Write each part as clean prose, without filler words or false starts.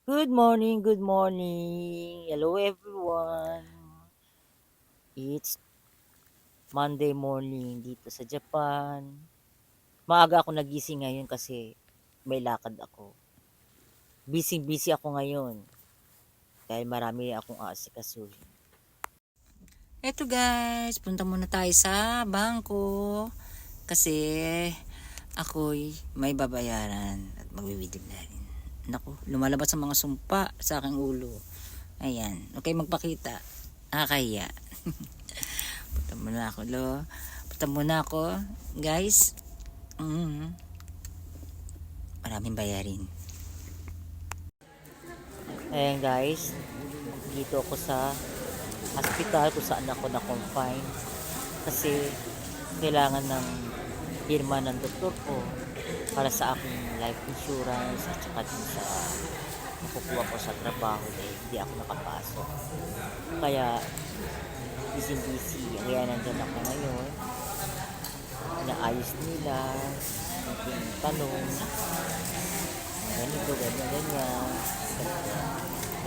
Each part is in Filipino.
Good morning, good morning. Hello everyone. It's Monday morning dito sa Japan. Maaga ako nagising ngayon kasi may lakad ako. Busy ako ngayon dahil marami akong aasikasuhin. Eto guys, punta muna tayo sa bangko kasi ako'y may babayaran at magbibidig na rin. Naku, lumalabas ang mga sumpa sa aking ulo. Ayan, okay magpakita. Nakakahiya. Punta muna ako, Punta muna ako, guys. Maraming bayarin. Ayan guys, dito ako sa hospital kung saan ako na-confine kasi kailangan ng pirma ng doktor ko para sa aking life insurance at saka din sa makukuha ko sa trabaho dahil hindi ako nakapasok. Kaya busy. Kaya nandyan ako ngayon. Inaayos nila. Yung tanong. Ganito, ganyan.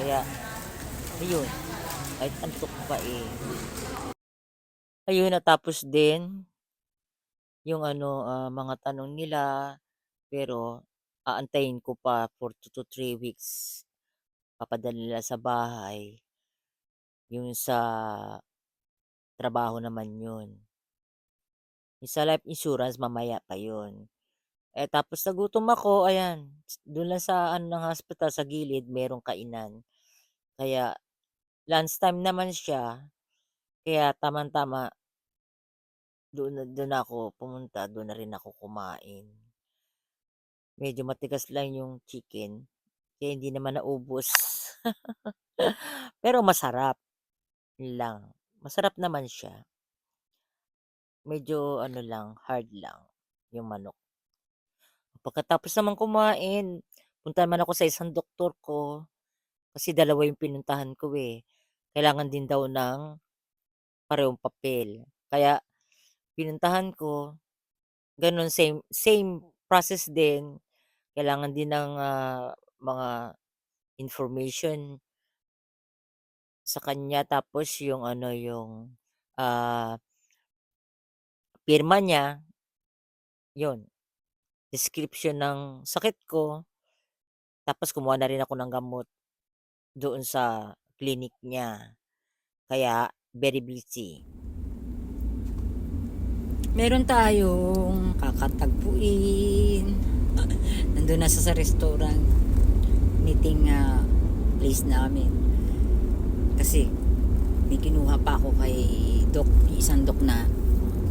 Kaya, ayun. Kahit antok pa eh. Ayun, natapos din yung mga tanong nila. Pero, aantayin ko pa for 2 to 3 weeks. Papadala nila sa bahay. Yung sa trabaho naman yun. Yung sa life insurance, mamaya pa yun. Eh, tapos nagutom ako, ayan, dun lang sa ng hospital sa gilid merong kainan. Kaya lunchtime naman siya, kaya tamang-tama doon na ako pumunta, doon na rin ako kumain. Medyo matigas lang yung chicken, kaya hindi naman naubos. Pero masarap, lang. Masarap naman siya. Medyo lang, hard lang yung manok. Pagkatapos naman kumain, punta naman ako sa isang doktor ko. Kasi dalawa yung pinuntahan ko, eh. Kailangan din daw ng parehong papel. Kaya pinuntahan ko, gano'n same same process din. Kailangan din ng, mga information sa kanya tapos yung ah, pirma niya, yun. Description ng sakit ko, tapos kumuha na rin ako ng gamot doon sa clinic niya. Kaya very busy. Meron tayong kakatagpuin. Nandun na sa restaurant. Meeting place namin. Kasi may kinuha pa ako kay doc, isang doc na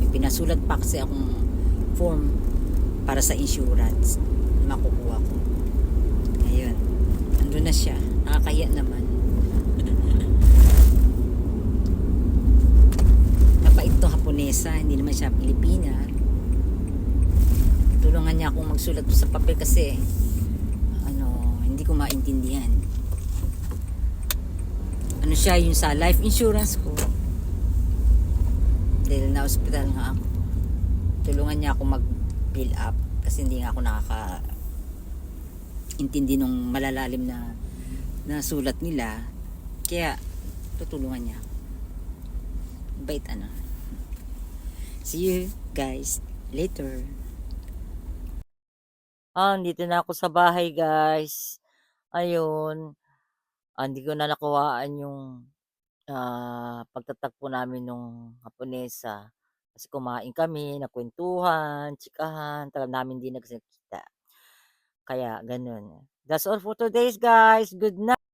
may pinasulat pa kasi akong form para sa insurance na makukuha ko. Ayun, andun na siya. Nakakahiya naman. Napait to Haponesa, hindi naman siya Pilipina. Tulungan niya akong magsulat sa papel kasi hindi ko maintindihan. Ano siya yung sa life insurance ko, dahil na hospital nga ako, tulungan niya ako mag fill up kasi hindi nga ako intindi nung malalalim na sulat nila, kaya tutulungan niya. Bait see you guys later. Dito na ako sa bahay guys. Ayun, hindi ko na nakuhaan yung pagtatagpo namin nung Haponesa. Kasi kumain kami, nagkuwentuhan, tsikahan, tagal namin 'di nagkita. Kaya gano'n. That's all for today's guys. Good night.